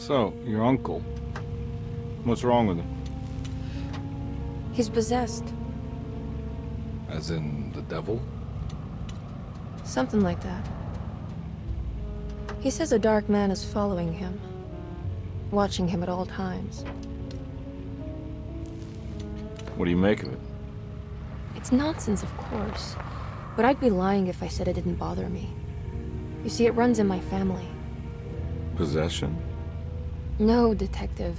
So, your uncle. What's wrong with him? He's possessed. As in the devil? Something like that. He says a dark man is following him, watching him at all times. What do you make of it? It's nonsense, of course, but I'd be lying if I said it didn't bother me. You see, it runs in my family. Possession? No, Detective.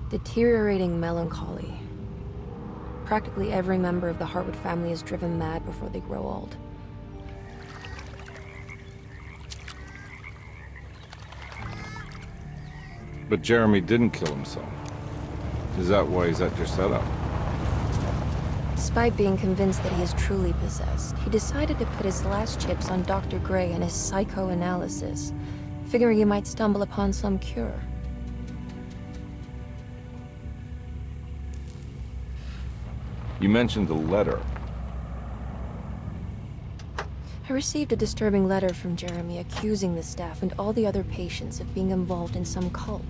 Deteriorating melancholy. Practically every member of the Hartwood family is driven mad before they grow old. But Jeremy didn't kill himself. Is that why he's at your setup? Despite being convinced that he is truly possessed, he decided to put his last chips on Dr. Gray and his psychoanalysis, figuring he might stumble upon some cure. You mentioned the letter. I received a disturbing letter from Jeremy accusing the staff and all the other patients of being involved in some cult.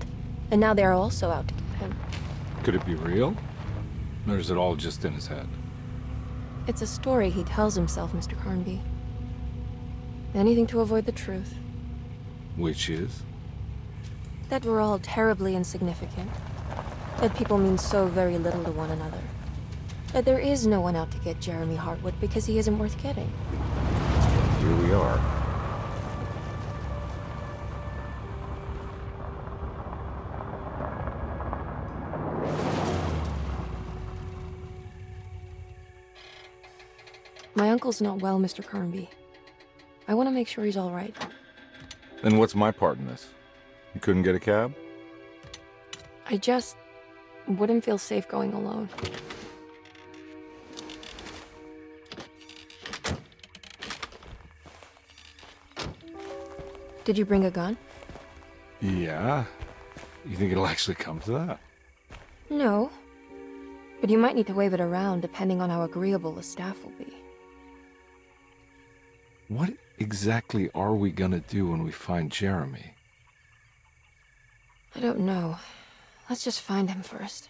And now they are also out to get him. Could it be real? Or is it all just in his head? It's a story he tells himself, Mr. Carnby. Anything to avoid the truth. Which is? That we're all terribly insignificant. That people mean so very little to one another. That there is no one out to get Jeremy Hartwood because he isn't worth getting. Here we are. My uncle's not well, Mr. Carnby. I want to make sure he's all right. Then what's my part in this? You couldn't get a cab? I just wouldn't feel safe going alone. Did you bring a gun? Yeah. You think it'll actually come to that? No. But you might need to wave it around depending on how agreeable the staff will be. What exactly are we gonna do when we find Jeremy? I don't know. Let's just find him first.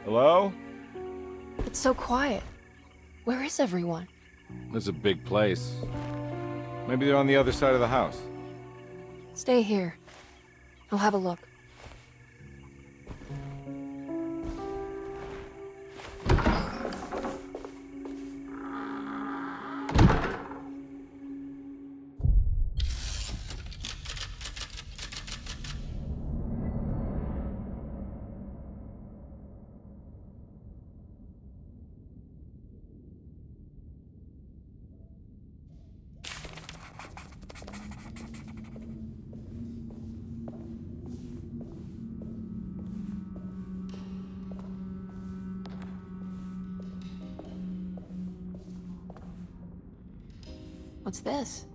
Hello? It's so quiet. Where is everyone? This is a big place. Maybe they're on the other side of the house. Stay here. I'll have a look. What's this?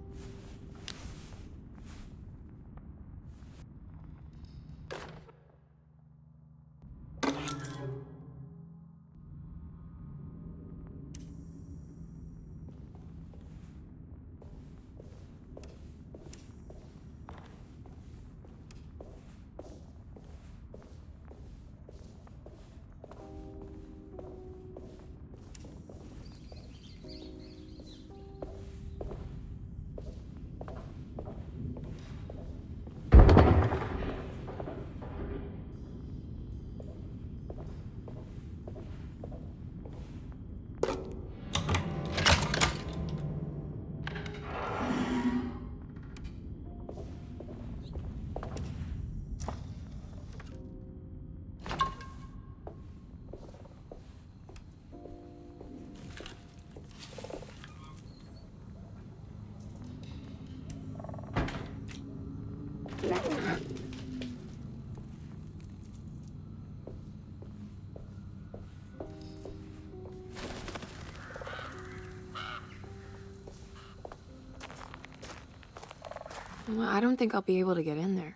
Well, I don't think I'll be able to get in there.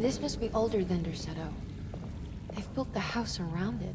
This must be older than Derceto. They've built the house around it.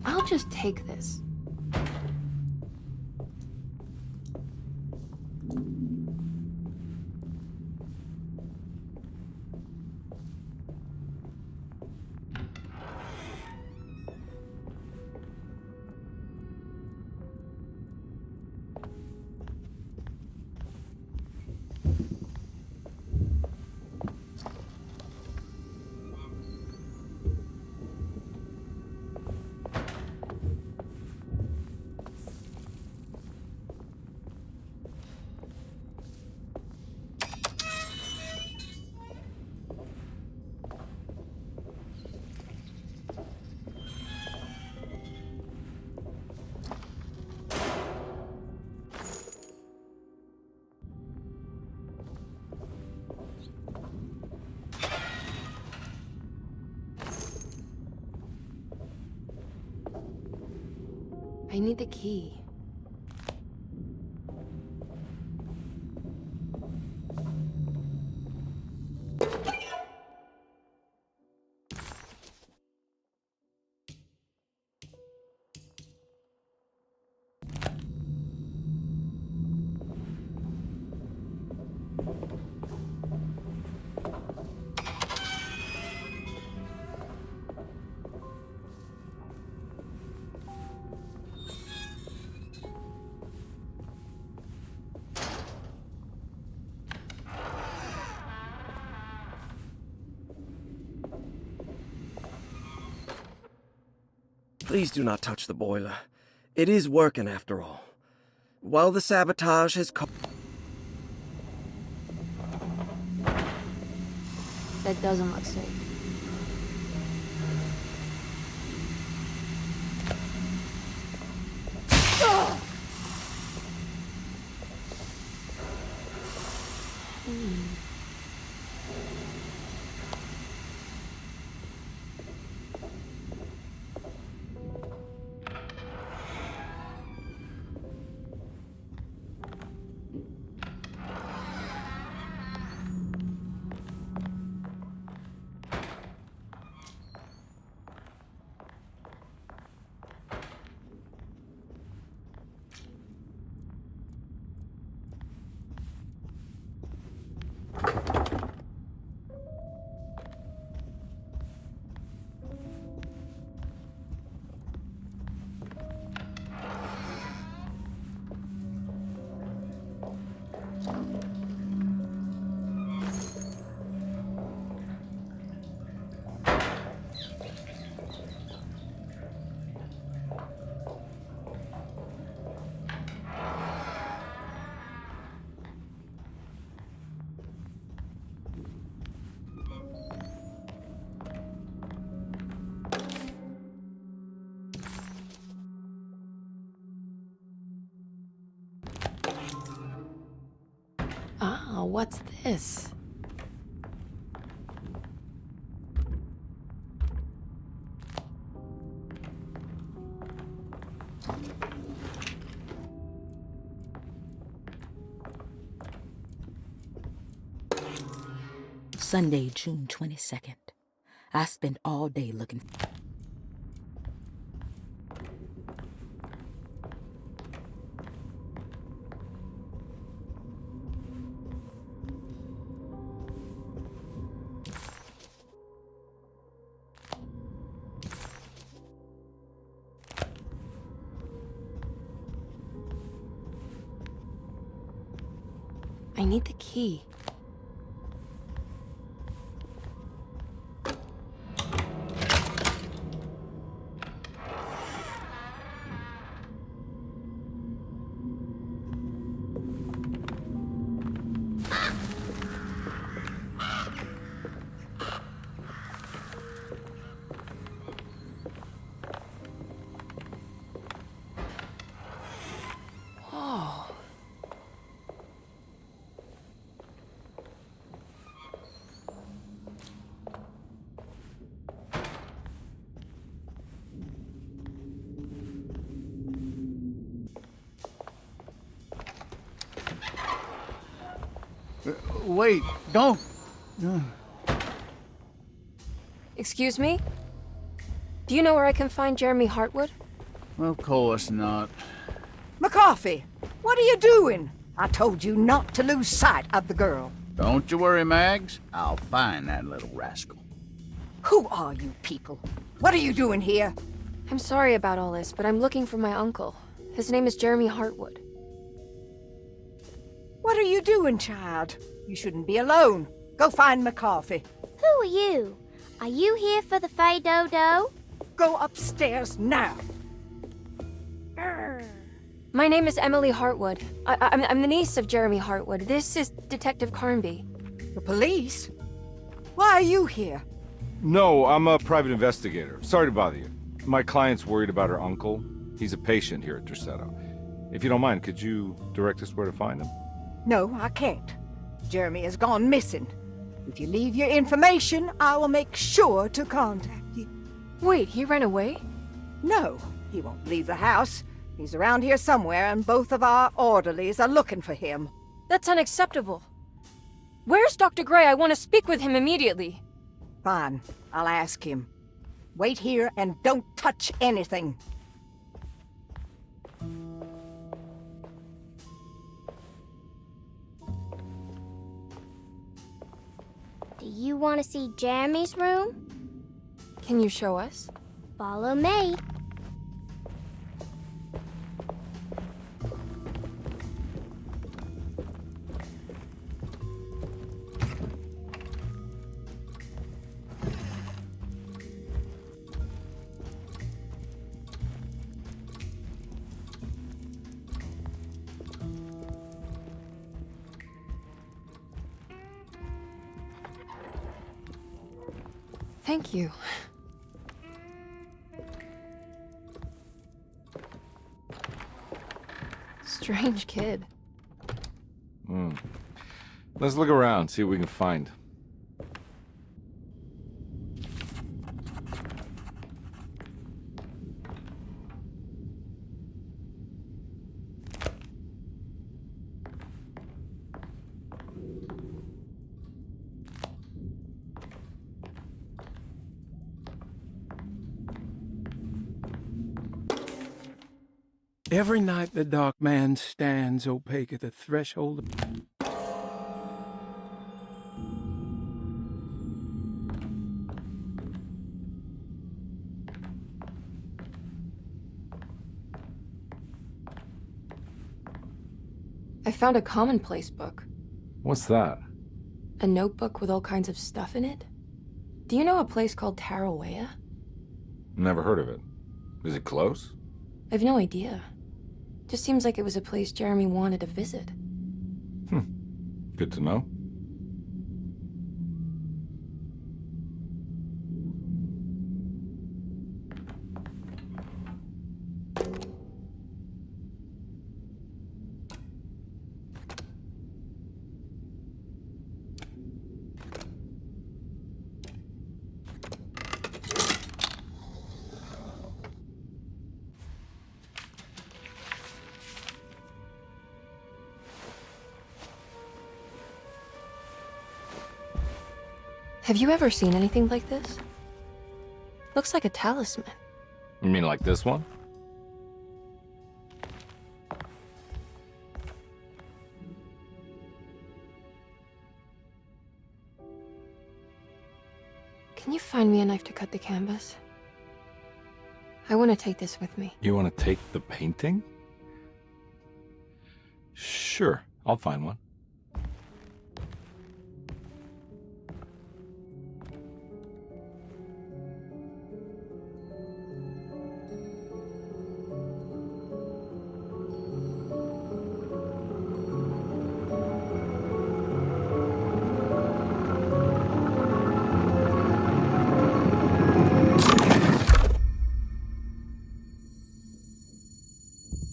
I'll just take this. I need the key. Please do not touch the boiler. It is working after all. While the sabotage has That doesn't look safe. Ah, what's this? Sunday, June 22nd. I spent all day looking. I need the key. Wait, don't. Excuse me? Do you know where I can find Jeremy Hartwood? Of course not. McCarthy, what are you doing? I told you not to lose sight of the girl. Don't you worry, Mags. I'll find that little rascal. Who are you people? What are you doing here? I'm sorry about all this, but I'm looking for my uncle. His name is Jeremy Hartwood. What are you doing, child? You shouldn't be alone. Go find McCarthy. Who are you? Are you here for the Fay Dodo? Go upstairs now. My name is Emily Hartwood. I'm the niece of Jeremy Hartwood. This is Detective Carnby. The police? Why are you here? No, I'm a private investigator. Sorry to bother you. My client's worried about her uncle. He's a patient here at Tercetto. If you don't mind, could you direct us where to find him? No, I can't. Jeremy has gone missing. If you leave your information, I will make sure to contact you. Wait, he ran away? No, he won't leave the house. He's around here somewhere, and both of our orderlies are looking for him. That's unacceptable. Where's Dr. Gray? I want to speak with him immediately. Fine, I'll ask him. Wait here and don't touch anything. Do you want to see Jeremy's room? Can you show us? Follow me. Thank you. Strange kid. Let's look around, see what we can find. Every night the dark man stands opaque at the threshold of... I found a commonplace book. What's that? A notebook with all kinds of stuff in it. Do you know a place called Tarawea? Never heard of it. Is it close? I've no idea. Just seems like it was a place Jeremy wanted to visit. Good to know. Have you ever seen anything like this? Looks like a talisman. You mean like this one? Can you find me a knife to cut the canvas? I want to take this with me. You want to take the painting? Sure, I'll find one.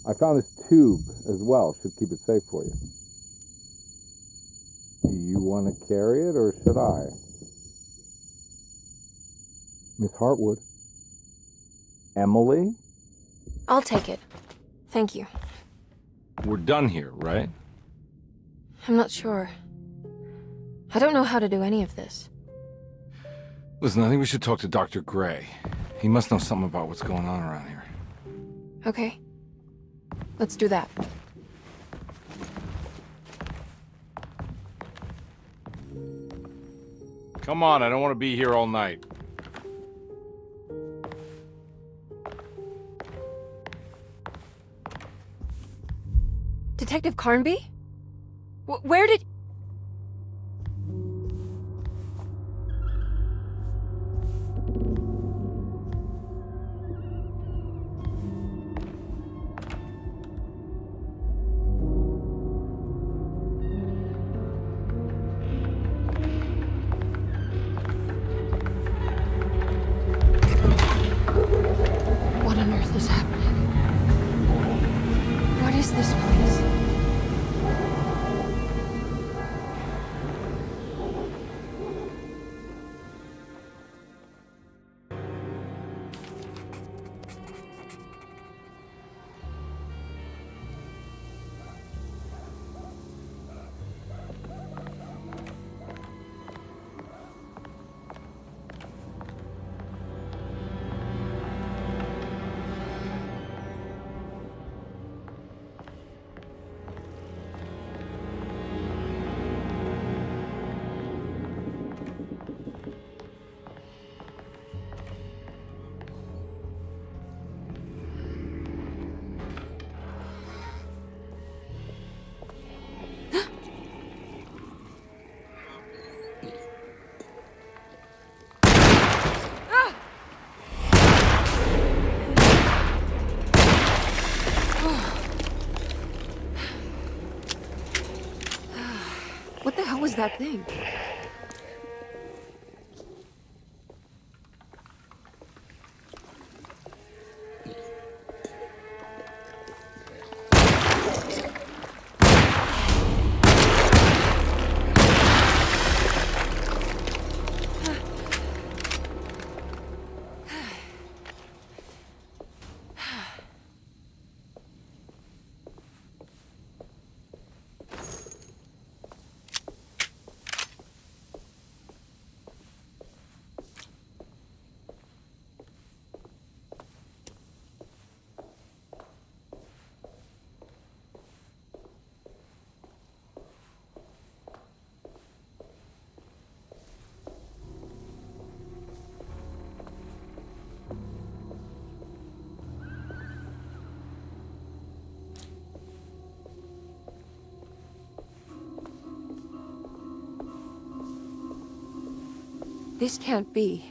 I found this tube as well. Should keep it safe for you. Do you want to carry it or should I? Miss Hartwood? Emily? I'll take it. Thank you. We're done here, right? I'm not sure. I don't know how to do any of this. Listen, I think we should talk to Dr. Gray. He must know something about what's going on around here. Okay. Let's do that. Come on, I don't want to be here all night. Detective Carnby? Where did... What on earth is happening? What is this place? What the hell was that thing? This can't be.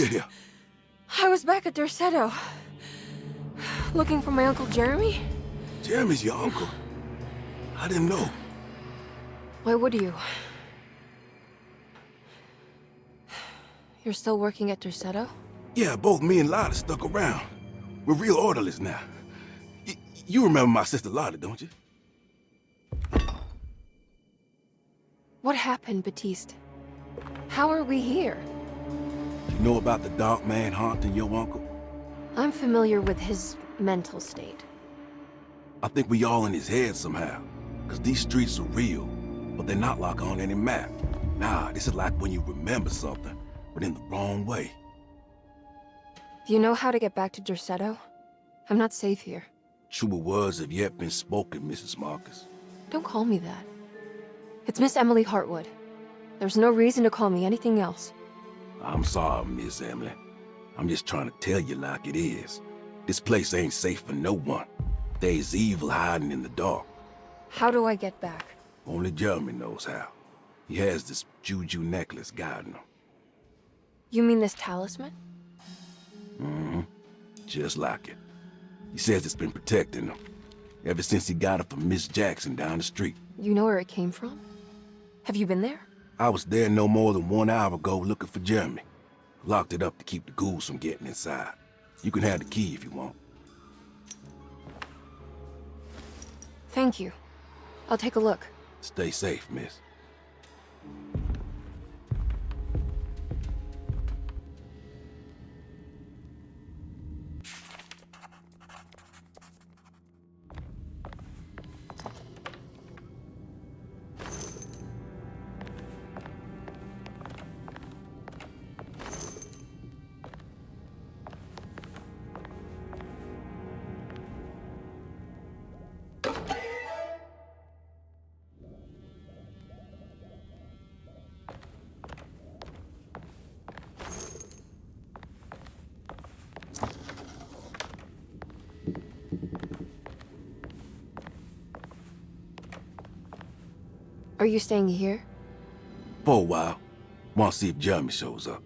get here? I was back at Dorsetto. Looking for my Uncle Jeremy? Jeremy's your uncle. I didn't know. Why would you? You're still working at Dorsetto? Yeah, both me and Lotta stuck around. We're real orderlies now. You remember my sister Lotta, don't you? What happened, Batiste? How are we here? You know about the dark man haunting your uncle? I'm familiar with his mental state. I think we all in his head somehow. Cause these streets are real, but they're not like on any map. Nah, this is like when you remember something, but in the wrong way. Do you know how to get back to Dorsetto? I'm not safe here. Truer words have yet been spoken, Mrs. Marcus. Don't call me that. It's Miss Emily Hartwood. There's no reason to call me anything else. I'm sorry, Miss Emily. I'm just trying to tell you like it is. This place ain't safe for no one. There's evil hiding in the dark. How do I get back? Only Jeremy knows how. He has this juju necklace guiding him. You mean this talisman? Mm-hmm. Just like it. He says it's been protecting him ever since he got it from Miss Jackson down the street. You know where it came from? Have you been there? I was there no more than 1 hour ago looking for Jeremy. Locked it up to keep the ghouls from getting inside. You can have the key if you want. Thank you. I'll take a look. Stay safe, miss. Are you staying here? For a while. Want to see if Jeremy shows up.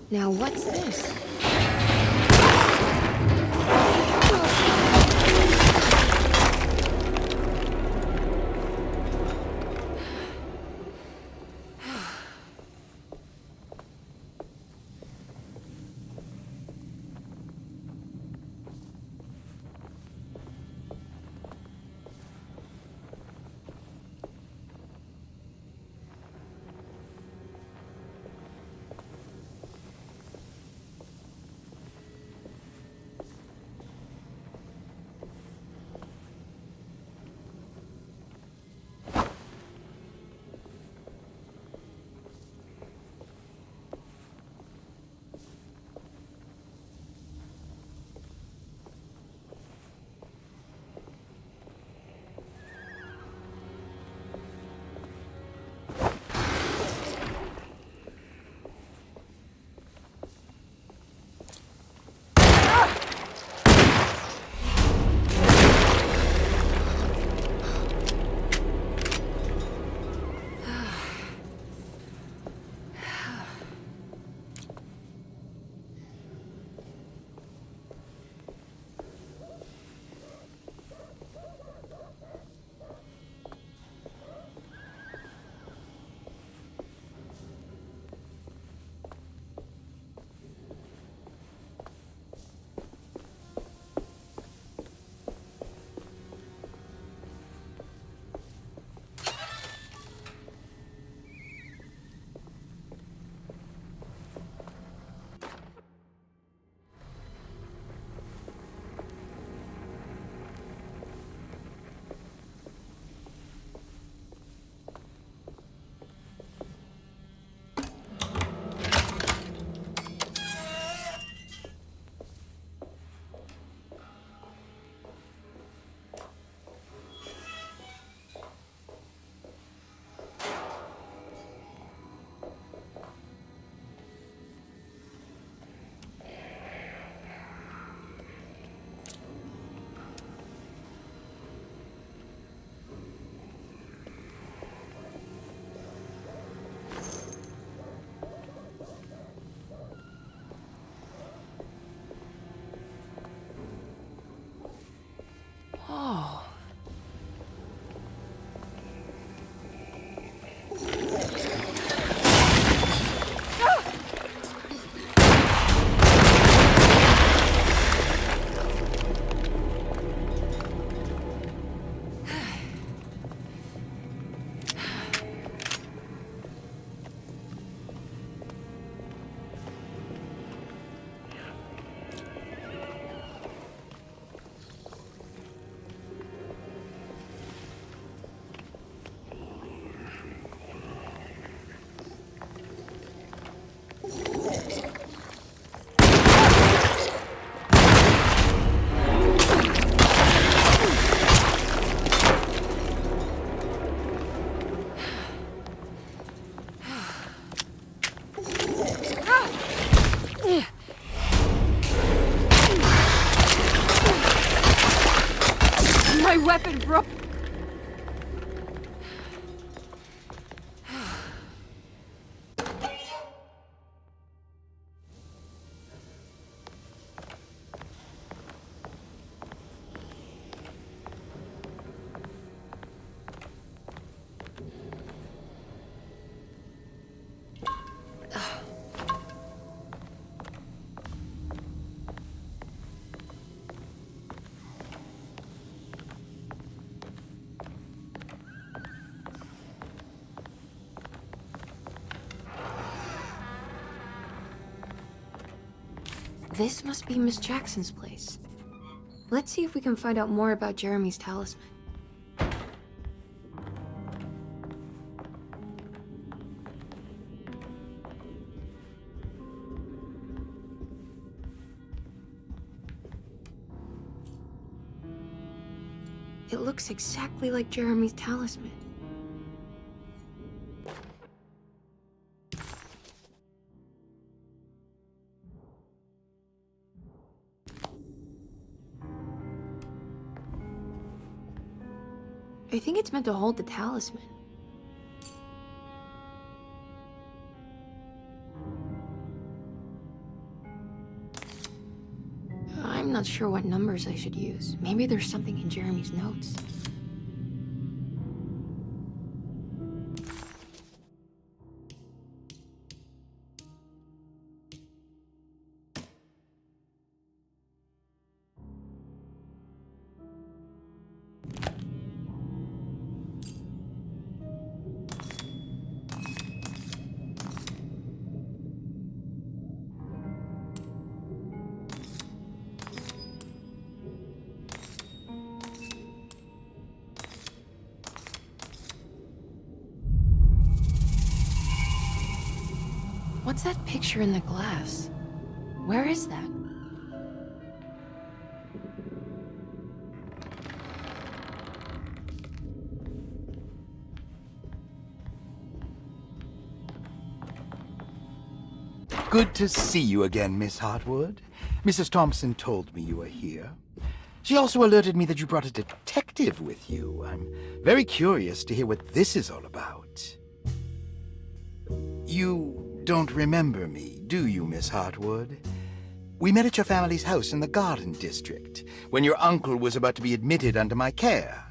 Now what's this? My weapon broke. This must be Miss Jackson's place. Let's see if we can find out more about Jeremy's talisman. It looks exactly like Jeremy's talisman. I think it's meant to hold the talisman. I'm not sure what numbers I should use. Maybe there's something in Jeremy's notes. What's that picture in the glass? Where is that? Good to see you again, Miss Hartwood. Mrs. Thompson told me you were here. She also alerted me that you brought a detective with you. I'm very curious to hear what this is all about. You don't remember me, do you, Miss Hartwood? We met at your family's house in the Garden District, when your uncle was about to be admitted under my care.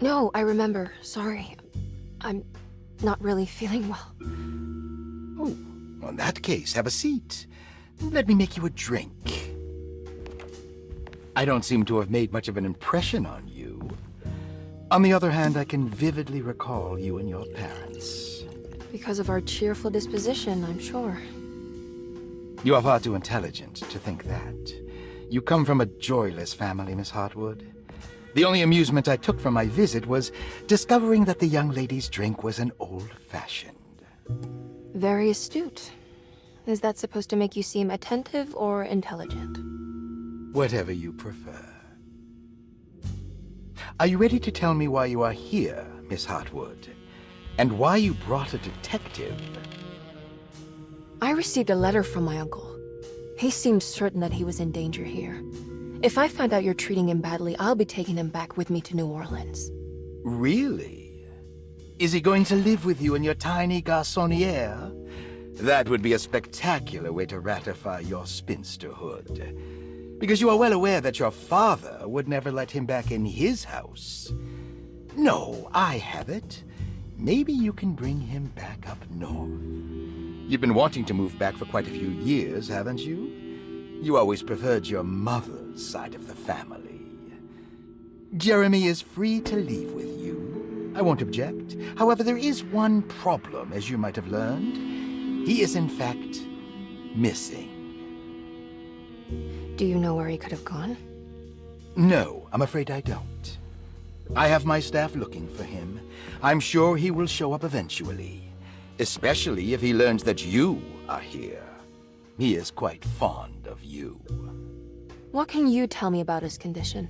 No, I remember. Sorry. I'm not really feeling well. Oh, well, in that case, have a seat. Let me make you a drink. I don't seem to have made much of an impression on you. On the other hand, I can vividly recall you and your parents. Because of our cheerful disposition, I'm sure. You are far too intelligent to think that. You come from a joyless family, Miss Hartwood. The only amusement I took from my visit was discovering that the young lady's drink was an old-fashioned. Very astute. Is that supposed to make you seem attentive or intelligent? Whatever you prefer. Are you ready to tell me why you are here, Miss Hartwood? And why you brought a detective? I received a letter from my uncle. He seemed certain that he was in danger here. If I find out you're treating him badly, I'll be taking him back with me to New Orleans. Really? Is he going to live with you in your tiny garçonniere? That would be a spectacular way to ratify your spinsterhood. Because you are well aware that your father would never let him back in his house. No, I have it. Maybe you can bring him back up north. You've been wanting to move back for quite a few years, haven't you? You always preferred your mother's side of the family. Jeremy is free to leave with you. I won't object. However, there is one problem, as you might have learned. He is, in fact, missing. Do you know where he could have gone? No, I'm afraid I don't. I have my staff looking for him. I'm sure he will show up eventually. Especially if he learns that you are here. He is quite fond of you. What can you tell me about his condition?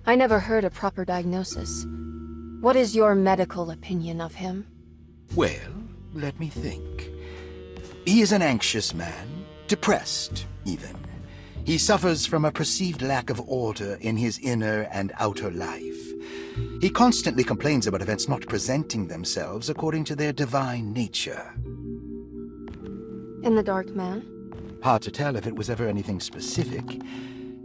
I never heard a proper diagnosis. What is your medical opinion of him? Well, let me think. He is an anxious man, depressed, even. He suffers from a perceived lack of order in his inner and outer life. He constantly complains about events not presenting themselves according to their divine nature. And the Dark Man? Hard to tell if it was ever anything specific.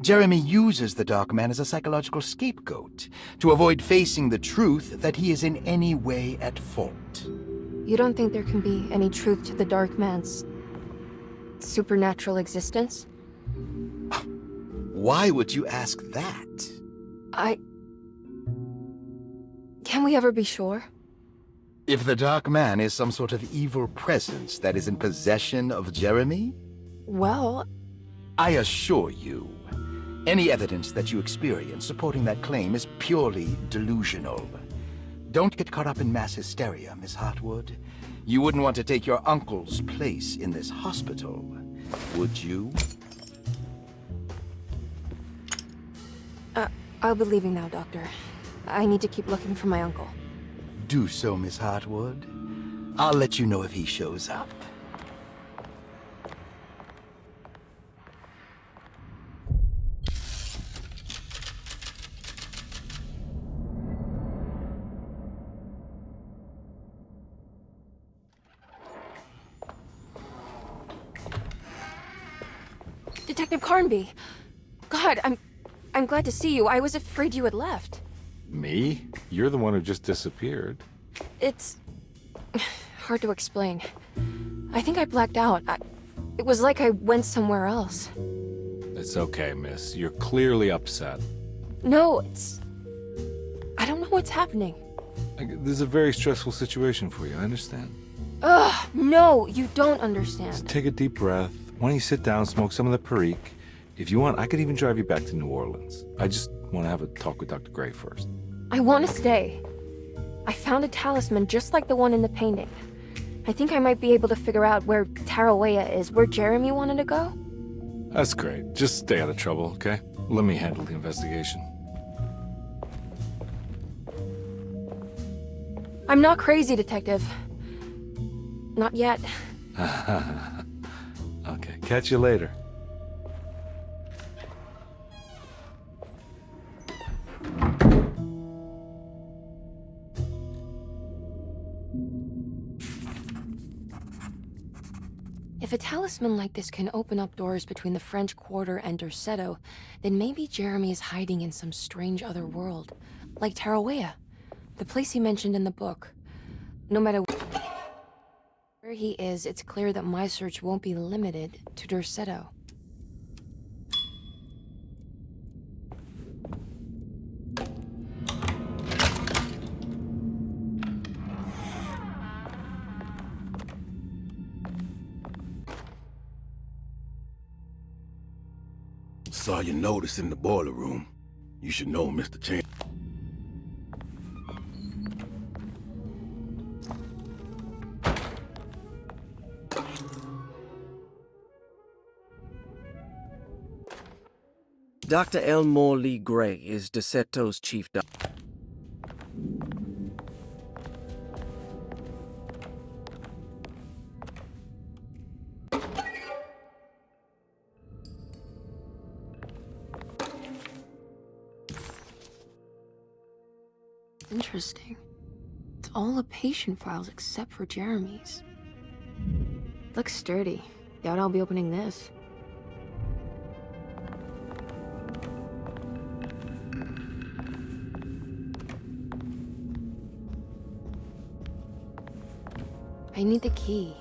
Jeremy uses the Dark Man as a psychological scapegoat to avoid facing the truth that he is in any way at fault. You don't think there can be any truth to the Dark Man's supernatural existence? Why would you ask that? Can we ever be sure? If the Dark Man is some sort of evil presence that is in possession of Jeremy? Well, I assure you, any evidence that you experience supporting that claim is purely delusional. Don't get caught up in mass hysteria, Miss Hartwood. You wouldn't want to take your uncle's place in this hospital, would you? I'll be leaving now, Doctor. I need to keep looking for my uncle. Do so, Miss Hartwood. I'll let you know if he shows up. Detective Carnby! God, I'm glad to see you. I was afraid you had left. Me? You're the one who just disappeared. It's hard to explain. I think I blacked out. It was like I went somewhere else. It's okay, miss. You're clearly upset. No, I don't know what's happening. This is a very stressful situation for you, I understand. Ugh, no, you don't understand. Just take a deep breath. Why don't you sit down, smoke some of the Perique? If you want, I could even drive you back to New Orleans. I just want to have a talk with Dr. Gray first. I want to stay. I found a talisman just like the one in the painting. I think I might be able to figure out where Tarawea is, where Jeremy wanted to go. That's great. Just stay out of trouble, okay? Let me handle the investigation. I'm not crazy, Detective. Not yet. Okay, catch you later. If a talisman like this can open up doors between the French Quarter and Derceto, then maybe Jeremy is hiding in some strange other world. Like Tarawea, the place he mentioned in the book. No matter where he is, it's clear that my search won't be limited to Derceto. Saw your notice in the boiler room. You should know, Mr. Chan. Dr. Elmore Lee Gray is Deceto's chief doctor. Interesting. It's all the patient files except for Jeremy's. Looks sturdy. Doubt I'll be opening this. I need the key.